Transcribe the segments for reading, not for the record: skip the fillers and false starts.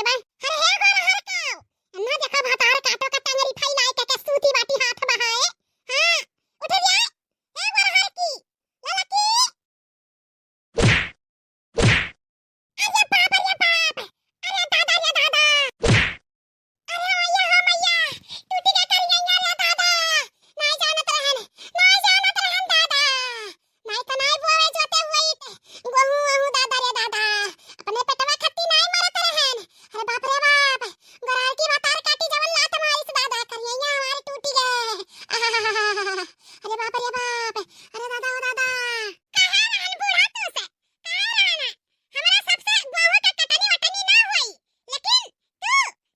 रे बा अरे हे गोरा हर काव अन्ना देखा भातार काटो का टंगरी फैलाए के सूती बाटी हाथ बहाए हां उठ जा हे गोरा हर की ललकी अरे बाप अरे दादा रे दादा अरे मैया हो मैया टूटी के कर गई रे दादा नहीं जानत रहन दादा नहीं तो नहीं बोवे जोते हुई गहू दादा रे दादा अपने पेटवा खत्ती नहीं मरत रहन अरे बाप रे बाप गराल की बतार काटी जवन लात मारी से दादा करिया हमारी टूटी गए अरे बाप रे बाप अरे दादा ओ दादा कहां रहन बूढ़ा तू से कहां रहना हमरा सबसे गहू का कटनी वटनी ना होई लेकिन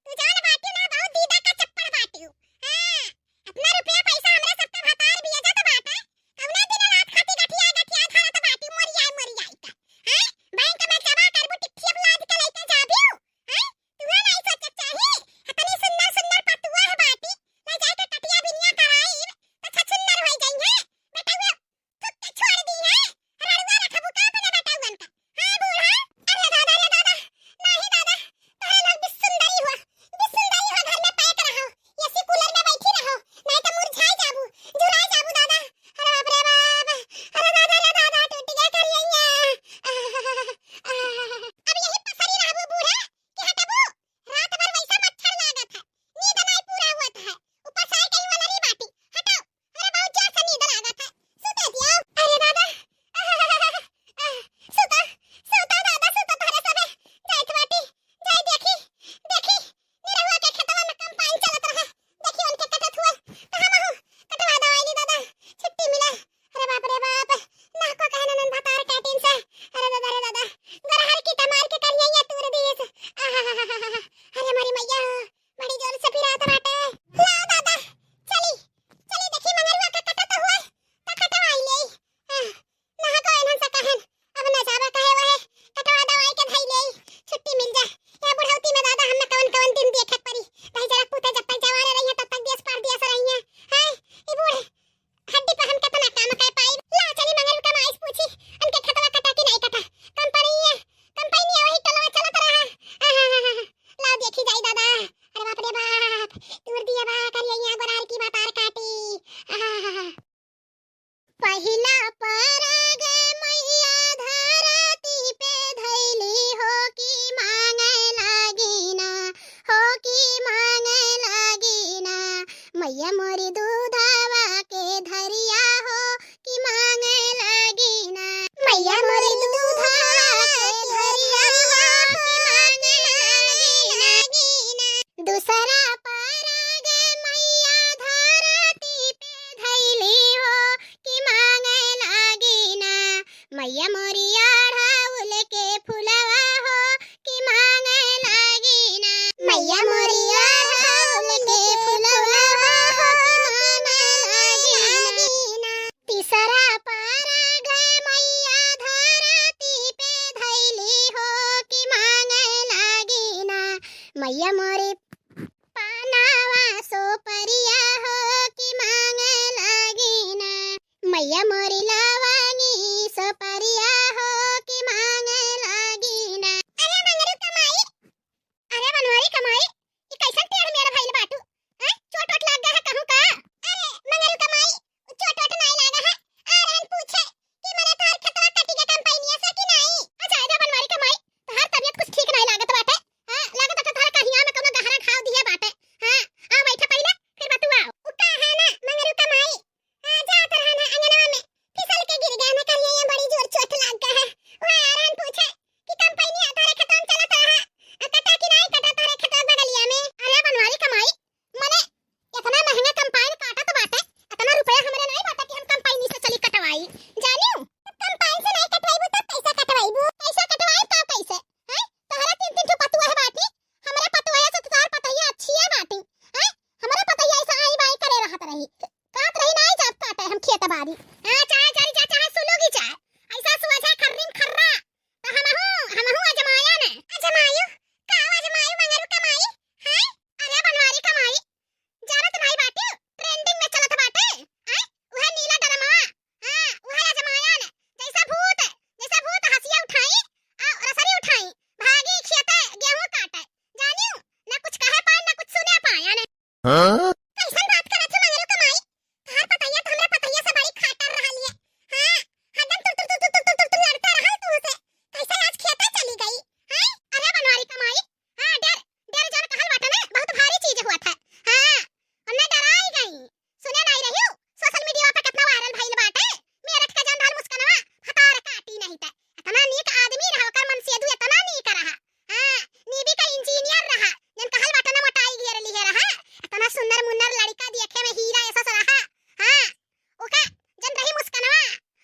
तू जान बाटी ना बहुत दीदा का चप्पल बाटियो हां अपना रुपया पैसा हमरे सबके भतार भी जत बाटा कवना दिन रात खाती गठिया धारा त बाटी मरी आई का हैं बैंक में जमा करबू टिट्ठी लाद के लेके जाबियो हैं तुहे नहीं सोचत चाही अपनी सुंदर सुंदर पतुआ है बाटी ले जाके कटिया बिनिया कराई त छछुंदर होई जाई है बेटा वो खुद के छोड़ दी है रड़ुआ रखबू का अपने बेटा उगन का हां बूढ़ा अरे दादा नहीं दादा तोरे लोग बिसुंदरी हो घर में पैक रहो एसी कूलर में बैठी रहो नहीं तो मुरझाई जाबू झुराई जाबू दादा अरे बाप रे बाप अरे दादा रे दादा टूट गया करिया अब यही पसरी रहबू बूढ़ा कि हटबू रात भर वैसा मच्छर लागत है नींद नहीं पूरा होत है ऊपर से कहीं वाला री बाटी हटो अरे बहुत जोर से नींद लागत है सुते दियो अरे दादा सुता दादा सुता तोरे सबे जाइत बाटी जाई देखी निरहुआ के खेतवा में कंपाइन चलत रहा देखी उनके कटत हुआ कहां महू कटवा दवाई दादा छुट्टी मिला अरे बाप रे बाप ना को कहना नन भतार काटिन से अरे दादा गरहर की कमाल के करिया तूर दीस अरे मरी मैया बड़ी जोर से पिरात बाटे ला दादा चली देखी मंगरुआ का कटत हुआ त कटवाई ले ना को एनन से कहन अब ना जाबा कहे वहे कटवा दवाई के धई ले छुट्टी मिल जा या बुढ़ौती में दादा हमने कवन दिन देखत परी भाई जरा पुते जब तक जवान रही है तब तक देश पार दिया रही है हैं ई बूढ़े हड्डी पे हम कितना काम कर पाई ला चली मंगल का माइस पूछी उनके खतवा कटा कि नहीं कटा कंपनी वही टलवा चलत रहा ला देखी जाई दादा अरे बाप रे बाप दूर दिया बा करिया गोरार की बातार काटी पहिला पराग मैया धरती पे धैली हो की मांगे लागिना मैया मोरी दूधावा के धरिया हो की मांगे लागिना मैया मोरी दूधावा के धरिया हो की मांगे लागिना दूसरा पराग मैया धरती पे धैली हो की मांगे लागिना मैया मोरी अड़हुल के फुलवा हो की मांगे लागिना मैया मोरी अड़हुल के फुलवा हो की मांगे लागिना तीसरा पराग मैया धरती पे धैली हो की मांगे लागिना मैया मोरी पानावा सो परिया हो की मांगे लागिना मैया मोरी लवंगी सो परिया हो की मांगे लागिना अरे मंगरू कमाई अरे बनवारी कमाई ई कैसन टेढ़ मेढ़ भइल बाटू हैं चोट वोट लग गया है कहूं का अरे मंगरू कमाई चोट वोट नहीं लगा है आ रहन पूछे कि मने तोर खतरा कटी के कंपनिया से कि नहीं अच्छा आजा बनवारी कमाई तोहर तबीयत कुछ ठीक नहीं लागत बाटे हां लागत बाटे तोहर कहिया में कोनो गहरा घाव दिए बाटे हां आ बैठा पहले फिर बतुआ उ का है ना मंगरू कमाई हां जा तो रहना अंगनवा में फिसल के गिर गया ना करिया बड़ी जोर चोट लग गया है ओए आ रहन कैसन बात करत हो मंगरू कमाई तार पतैया तो हमरा पतैया से बड़ी खाटर रहल है। हां हदम तुर लड़ता रहल तू से कैसे आज खेते चली गई हैं। अरे बनवारी कमाई हां डर डर जोर कहल बाटे ना बहुत भारी चीज हुआ था। हां उन्ने डराई गई सुने नहीं रही हूं सोशल मीडिया पे कितना वायरल भइल बाटे मेरठ का जन ढाल मुस्कनवा फतार काटी नहीं था इतना नीक आदमी रहा कर मन से दू इतना नीक रहा। हां नीबी का इंजीनियर रहा जन कहल बाटे ना मोटाई गिर ली है रहा इतना सुंदर मुन्नर लड़का देखे में हीरा ऐसा सा रहा। हां ओका जन रही मुस्कनवा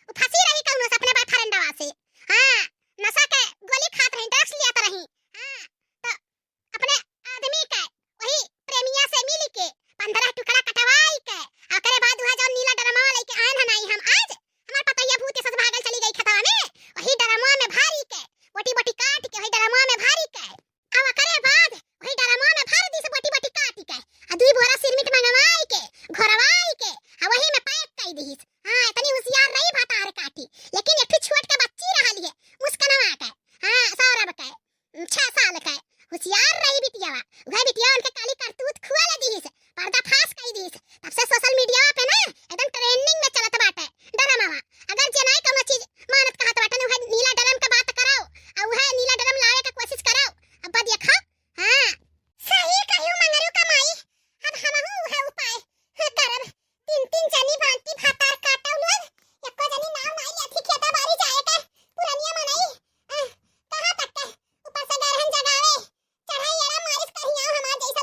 वो फंसी रही कौनो से अपने बॉयफ्रेंडवा से। हां नशा के गोली खात रही ड्रग्स लियात रही। हां तो अपने आदमी के वही प्रेमिया से मिल के 15 टुकड़ा कटवाई के ओकरे बाद वह जो नीला ड्रमवा लेके आन हनाई हम आज हमार पतैया भूत से भागल चली गई खतवा में वही ड्रमवा में भारी के बोटी बोटी काट के वही ड्रमवा में भारी के अब ओकरे बाद वही ड्रमवा में भारी दी से बोटी बोटी काट के आ दुई बोरा सिरमिट मंगवाई के घोरवाई के आ वही में पैक कर दीस। हां इतनी होशियार रही भातार काटी लेकिन एक छोट के बच्ची रहल है मुस्कनवा के। हां सौरभ के 6 साल के होशियार रही बिटियावा वह बिटिया उनके काली करतूत खुआ ले दीस पर्दा फास कर दीस तब से सोशल मीडिया पे ना एकदम ट्रेंडिंग में चलत बाटे डरमवा। अगर जे नहीं कोनो चीज मानत कहत बाटे ना वह नीला ड्रम का बात कराओ आ वह नीला ड्रम लावे के कोशिश कराओ अब देखा। हां सही कहियो मंगरू कमाई अब हमहू है उपाय करब 3 जनी भांति भातार काटौ लोग एको जनी नाव नहीं लेथी खेता बारी जाए के पुरनिया मनई कहां तक के ऊपर से गरहन जगावे चढ़ाई एड़ा मारिस कहियो हमार जैसा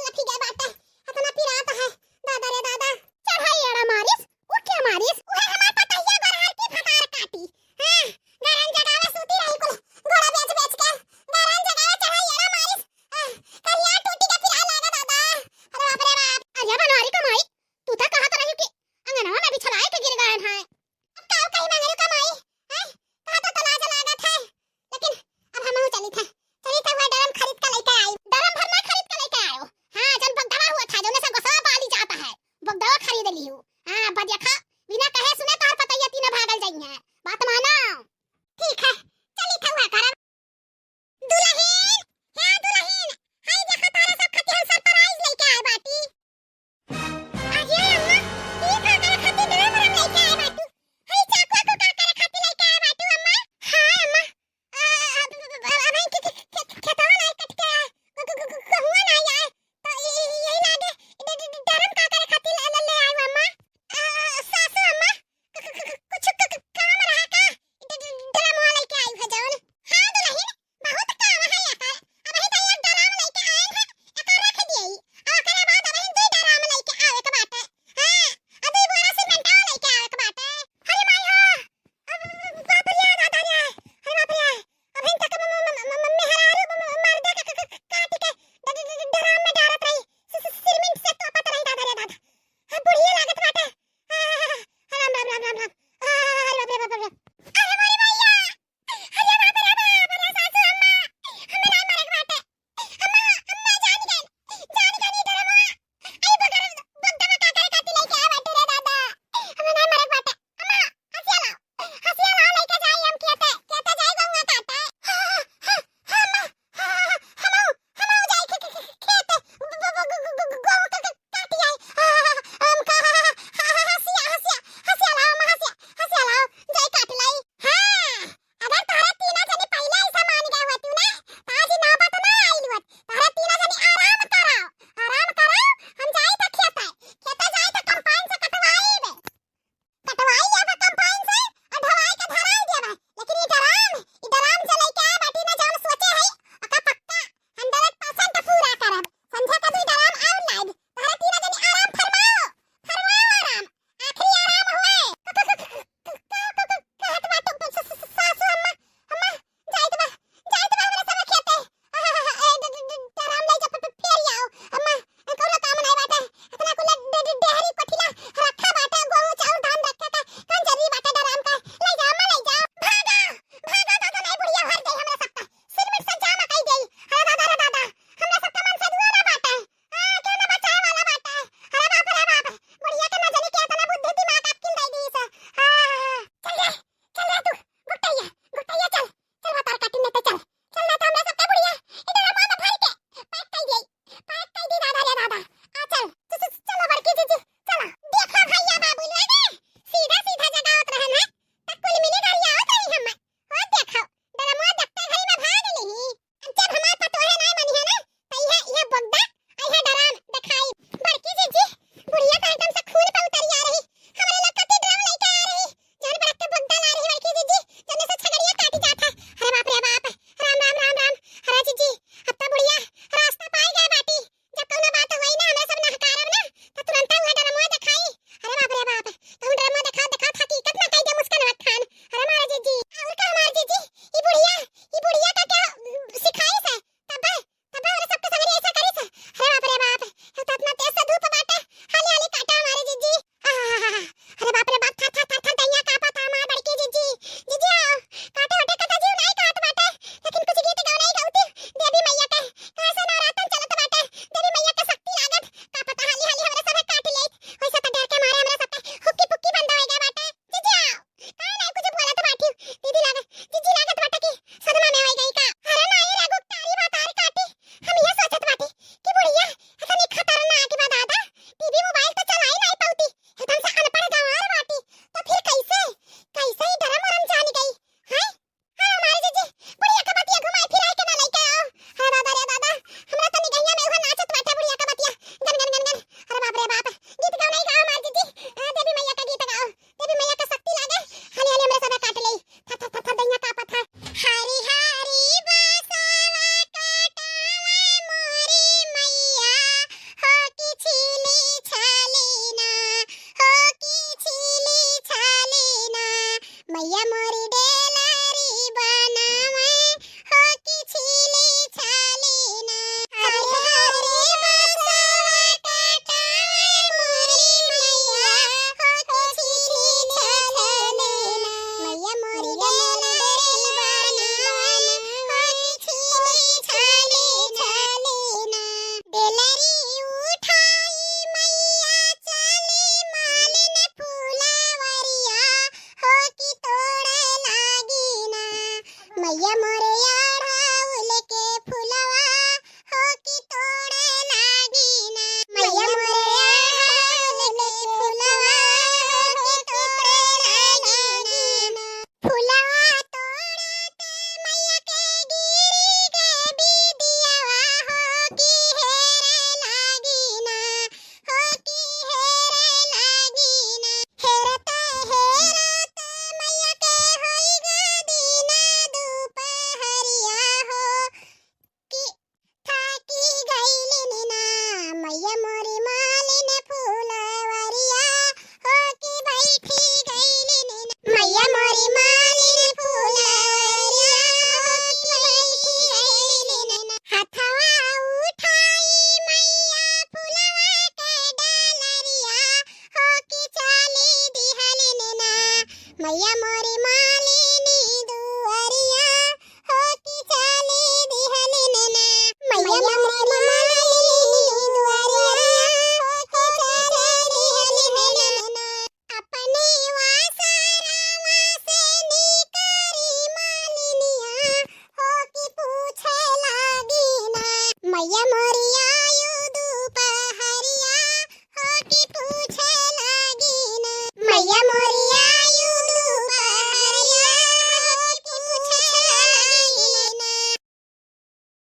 मैया मोरी